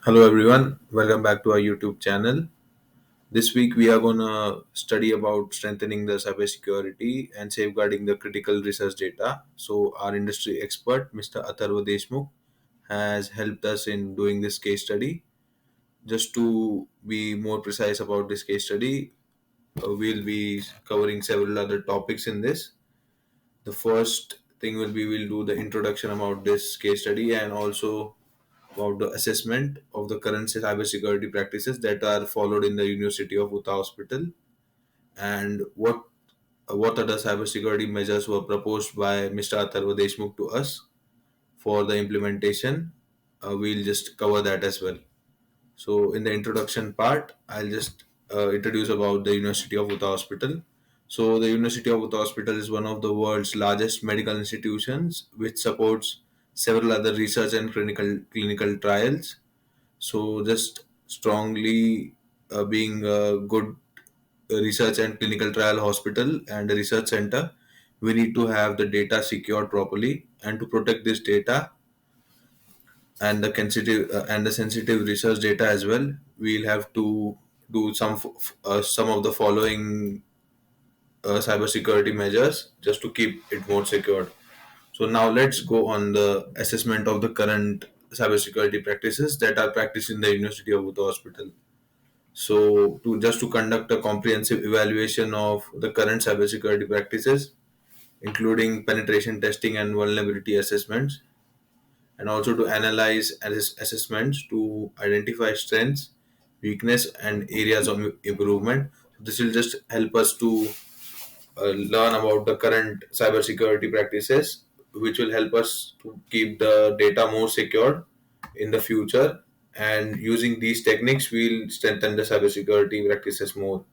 Hello everyone, welcome back to our YouTube channel. This week we are gonna study about strengthening the cybersecurity and safeguarding the critical research data. So our industry expert, Mr. Atharva Deshmukh, has helped us in doing this case study. Just to be more precise about this case study, we'll be covering several other topics in this. The first thing will be we'll do the introduction about this case study and also about the assessment of the current cybersecurity practices that are followed in the University of Utah Hospital and what other cybersecurity measures were proposed by Mr. Atharva Deshmukh to us for the implementation. We'll just cover that as well. So, in the introduction part, I'll just introduce about the University of Utah Hospital. So, the University of Utah Hospital is one of the world's largest medical institutions, which supports several other research and clinical trials. So, just strongly being a good research and clinical trial hospital and a research center, we need to have the data secured properly, and to protect this data and the sensitive research data as well, we'll have to do some of the following cybersecurity measures just to keep it more secured. So now let's go on the assessment of the current cybersecurity practices that are practiced in the University of Utah Hospital. So to conduct a comprehensive evaluation of the current cybersecurity practices, including penetration testing and vulnerability assessments, and also to analyze assessments to identify strengths, weakness, and areas of improvement. This will just help us to learn about the current cybersecurity practices, which will help us to keep the data more secure in the future. And using these techniques, we'll strengthen the cybersecurity practices more.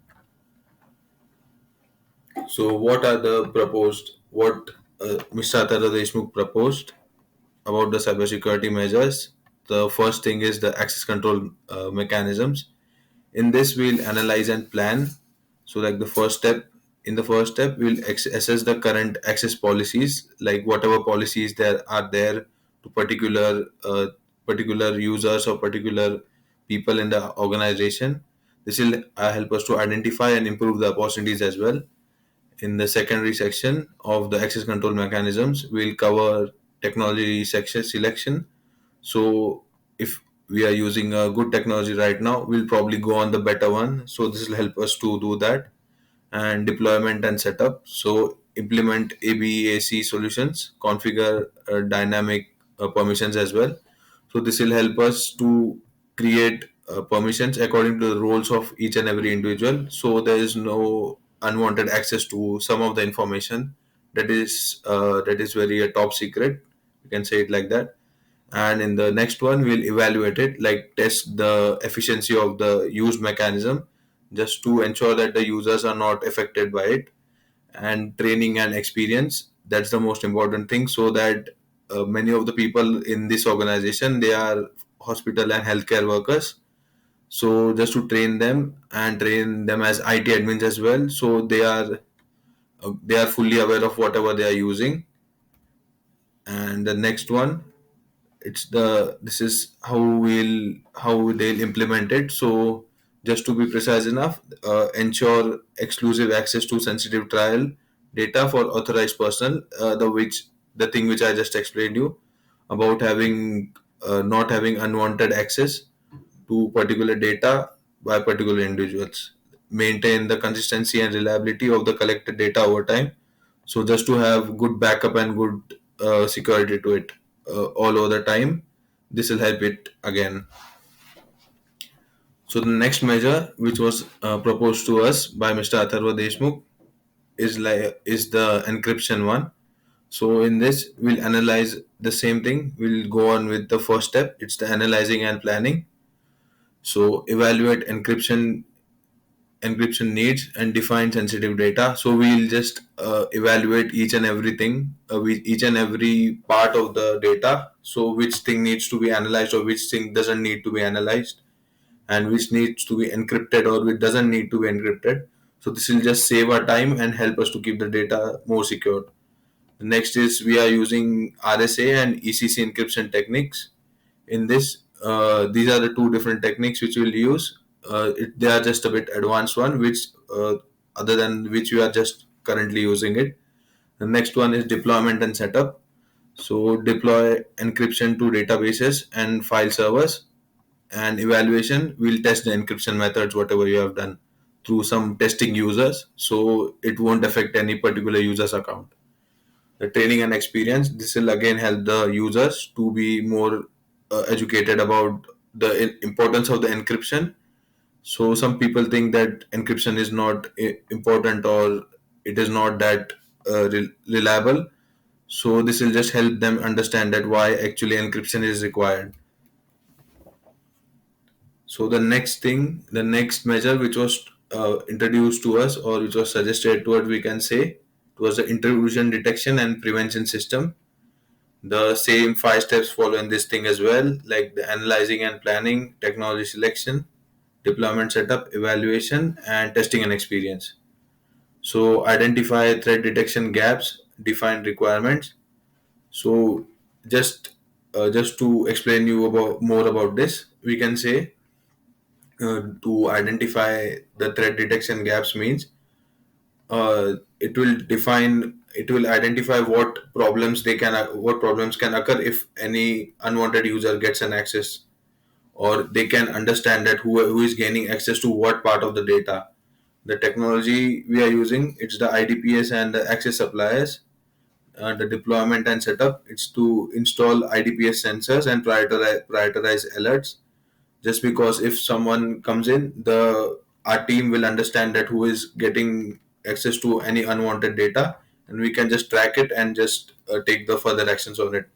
So, what are the proposed? What Mr. Atara Deshmukh proposed about the cybersecurity measures? The first thing is the access control mechanisms. In this, we'll analyze and plan. So, like the first step, we'll assess the current access policies, like whatever policies there are there to particular users or particular people in the organization. This will help us to identify and improve the opportunities as well. In the secondary section of the access control mechanisms, we'll cover technology section selection. So if we are using a good technology right now, we'll probably go on the better one. So this will help us to do that. And deployment and setup. So implement ABAC solutions, configure dynamic permissions as well. So this will help us to create permissions according to the roles of each and every individual. So there is no unwanted access to some of the information that is very top secret. You can say it like that. And in the next one, we'll evaluate it, like test the efficiency of the use mechanism, just to ensure that the users are not affected by it. And training and experience, that's the most important thing, so that many of the people in this organization, they are hospital and healthcare workers. So just to train them as IT admins as well, so they are fully aware of whatever they are using. And the next one, this is how they'll implement it. So just to be precise enough, ensure exclusive access to sensitive trial data for authorized personnel, the thing which I just explained you about having not having unwanted access to particular data by particular individuals. Maintain the consistency and reliability of the collected data over time. So just to have good backup and good security to it all over the time, this will help it again. So the next measure, which was proposed to us by Mr. Atharva Deshmukh, is the encryption one. So in this, we'll analyze the same thing. We'll go on with the first step. It's the analyzing and planning. So evaluate encryption needs and define sensitive data. So we'll just evaluate each and every part of the data. So which thing needs to be analyzed or which thing doesn't need to be analyzed, and which needs to be encrypted or which doesn't need to be encrypted. So this will just save our time and help us to keep the data more secure. The next is we are using RSA and ECC encryption techniques. In this, These are the two different techniques which we'll use. They are just a bit advanced one, which other than which we are just currently using it. The next one is deployment and setup. So deploy encryption to databases and file servers, and evaluation. We'll test the encryption methods, whatever you have done, through some testing users, so it won't affect any particular user's account. The training and experience. This will again help the users to be more educated about the importance of the encryption. So some people think that encryption is not important, or it is not that reliable. So this will just help them understand that why actually encryption is required. So the next measure which was introduced to us, or which was suggested to us, we can say, it was the intrusion detection and prevention system. The same five steps follow in this thing as well, like the analyzing and planning, technology selection, deployment setup, evaluation, and testing and experience. So identify threat detection gaps, define requirements. So just just to explain you about more about this, we can say, to identify the threat detection gaps means, it will identify what problems can occur if any unwanted user gets an access, or they can understand that who is gaining access to what part of the data. The technology we are using, it's the IDPS and the access suppliers. The deployment and setup, it's to install IDPS sensors and prioritize alerts. Just because if someone comes in, the our team will understand that who is getting access to any unwanted data, and we can just track it and just take the further actions on it.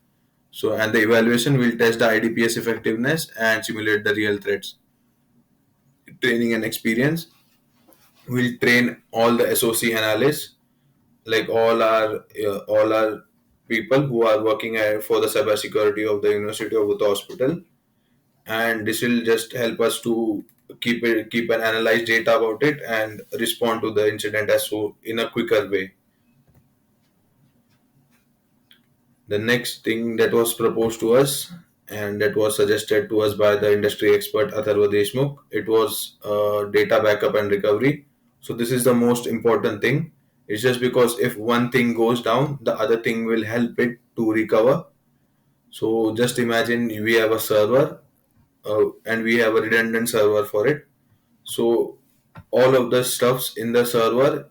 So, and the evaluation will test the IDPS effectiveness and simulate the real threats. Training and experience, will train all the SOC analysts, like all our people who are working for the cybersecurity of the University of the hospital, and this will just help us to keep and analyze data about it and respond to the incident as so in a quicker way. The next thing that was proposed to us, and that was suggested to us by the industry expert Atharva Deshmukh, it was data backup and recovery. So this is the most important thing. It's just because if one thing goes down, the other thing will help it to recover. So just imagine we have a server, and we have a redundant server for it. So all of the stuffs in the server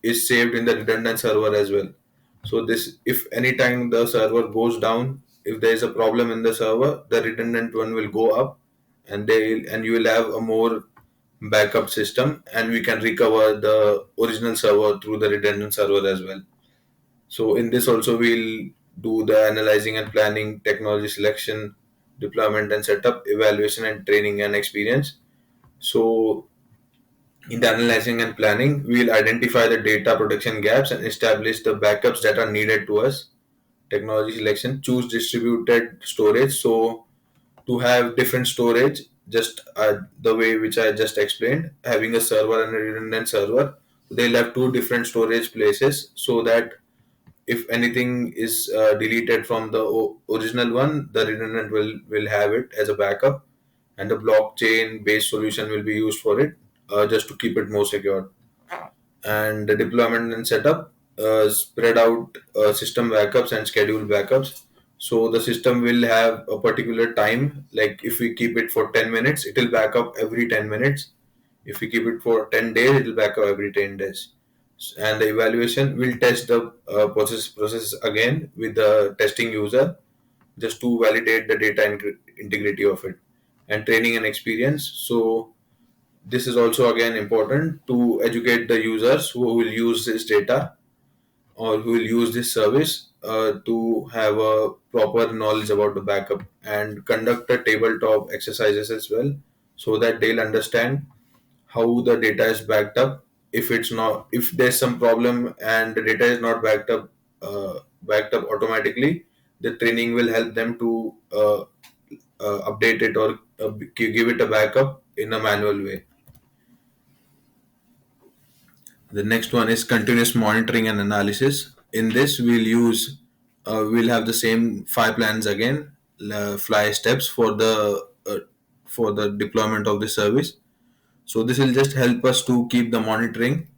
is saved in the redundant server as well. So this, if anytime the server goes down, if there is a problem in the server, the redundant one will go up, and you will have a more backup system, and we can recover the original server through the redundant server as well. So in this also we'll do the analyzing and planning, technology selection, deployment and setup, evaluation and training and experience. So in the analyzing and planning, we will identify the data protection gaps and establish the backups that are needed to us. Technology selection, choose distributed storage. So to have different storage, just the way which I just explained, having a server and a redundant server, they'll have two different storage places, so that if anything is deleted from the original one, the redundant will have it as a backup, and the blockchain based solution will be used for it, just to keep it more secure. And the deployment and setup, spread out system backups and schedule backups. So the system will have a particular time, like if we keep it for 10 minutes, it will back up every 10 minutes. If we keep it for 10 days, it will back up every 10 days. And the evaluation will test the process again with the testing user, just to validate the data integrity of it. And training and experience, so this is also again important to educate the users who will use this data, or who will use this service, to have a proper knowledge about the backup, and conduct a tabletop exercises as well, so that they'll understand how the data is backed up. If there's some problem and the data is not backed up automatically, the training will help them to update it, or give it a backup in a manual way. The next one is continuous monitoring and analysis. In this, we'll have the same five plans again. fly steps for the deployment of the service. So this will just help us to keep the monitoring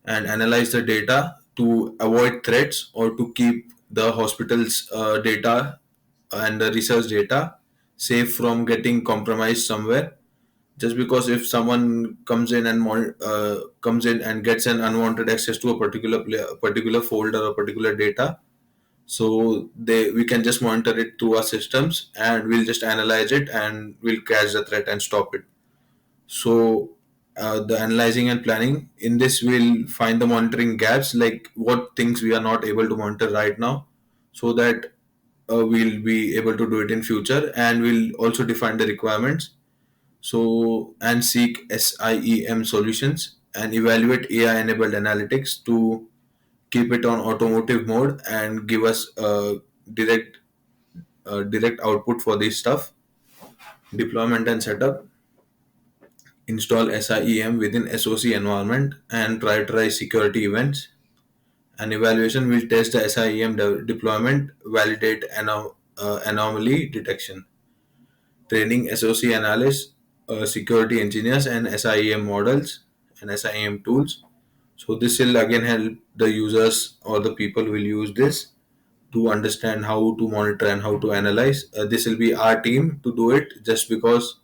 and analyze the data to avoid threats, or to keep the hospital's data and the research data safe from getting compromised somewhere. Just because if someone comes in and gets an unwanted access to a particular folder or particular data, so they we can just monitor it through our systems, and we'll just analyze it and we'll catch the threat and stop it. So the analyzing and planning in this will find the monitoring gaps, like what things we are not able to monitor right now, so that we'll be able to do it in future, and we'll also define the requirements. So and seek SIEM solutions and evaluate AI enabled analytics to keep it on automotive mode and give us direct direct output for this stuff. Deployment and setup: install SIEM within SOC environment and prioritize security events. An evaluation will test the SIEM deployment, validate anomaly detection. Training SOC analysts, security engineers, and SIEM models and SIEM tools. So this will again help the users or the people who will use this to understand how to monitor and how to analyze. This will be our team to do it, just because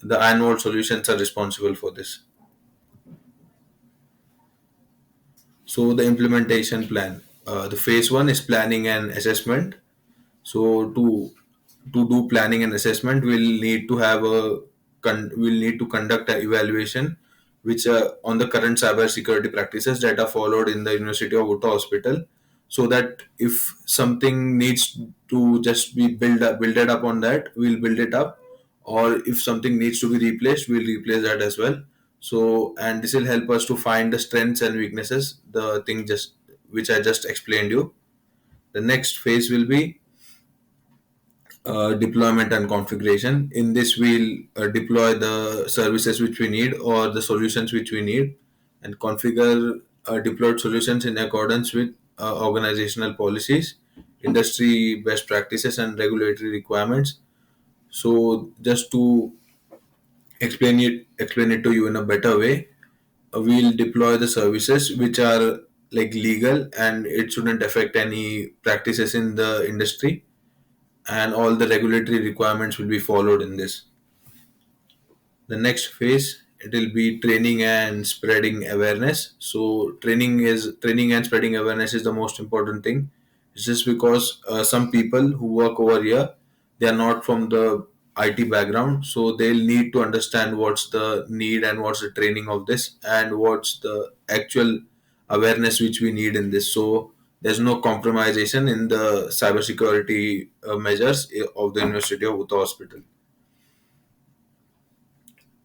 the annual solutions are responsible for this. So the implementation plan. The phase one is planning and assessment. So to do planning and assessment, we'll need to conduct an evaluation, which on the current cybersecurity practices that are followed in the University of Utah Hospital, so that if something needs to just be builded up on that, we'll build it up, or if something needs to be replaced, we'll replace that as well. So, and this will help us to find the strengths and weaknesses, the thing just which I just explained you. The next phase will be deployment and configuration. In this, we'll deploy the services which we need or the solutions which we need, and configure deployed solutions in accordance with organizational policies, industry best practices, and regulatory requirements. So, just to explain it to you in a better way, we'll deploy the services which are like legal, and it shouldn't affect any practices in the industry, and all the regulatory requirements will be followed in this. The next phase, it will be training and spreading awareness. So training and spreading awareness is the most important thing. It's just because some people who work over here, they are not from the IT background, so they'll need to understand what's the need and what's the training of this, and what's the actual awareness which we need in this. So there's no compromisation in the cybersecurity measures of the University of Utah Hospital.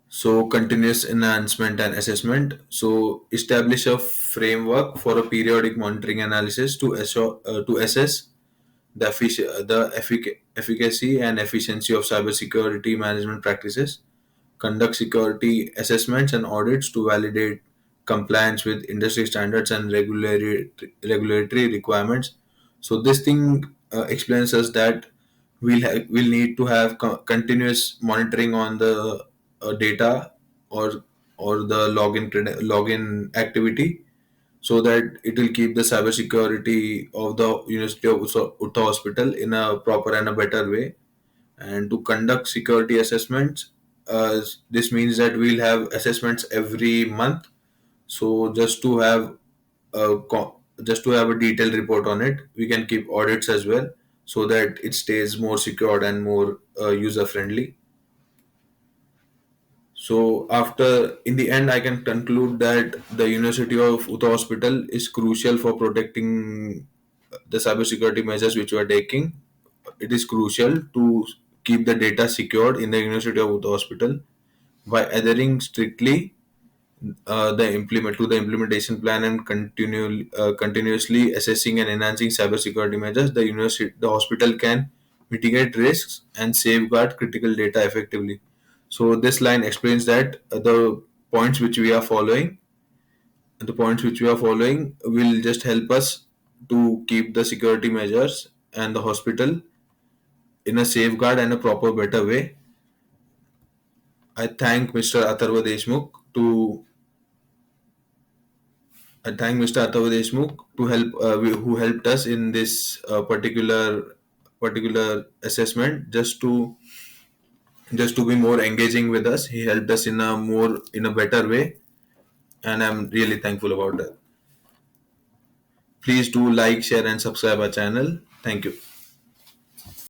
So continuous enhancement and assessment. So establish a framework for a periodic monitoring analysis to assess the efficacy and efficiency of cybersecurity management practices. Conduct security assessments and audits to validate compliance with industry standards and regulatory requirements. So this thing explains us that we'll need to have continuous monitoring on the data, or the login activity, so that it will keep the cybersecurity of the University of Utah Hospital in a proper and a better way. And to conduct security assessments, this means that we'll have assessments every month. So just to have a detailed report on it, we can keep audits as well, so that it stays more secured and more user friendly. So after, in the end, I can conclude that the University of Utah Hospital is crucial for protecting the cybersecurity measures which we are taking. It is crucial to keep the data secured in the University of Utah Hospital by adhering strictly the implementation plan, and continuously assessing and enhancing cybersecurity measures. The hospital can mitigate risks and safeguard critical data effectively. So this line explains that points which we are following the points which we are following will just help us to keep the security measures and the hospital in a safeguard and a proper better way. I thank Mr. Atharva Deshmukh to I thank Mr. Atharva Deshmukh to who helped us in this particular assessment, just to be more engaging with us. He helped us in a better way, and I'm really thankful about that. Please do like, share, and subscribe our channel. Thank you.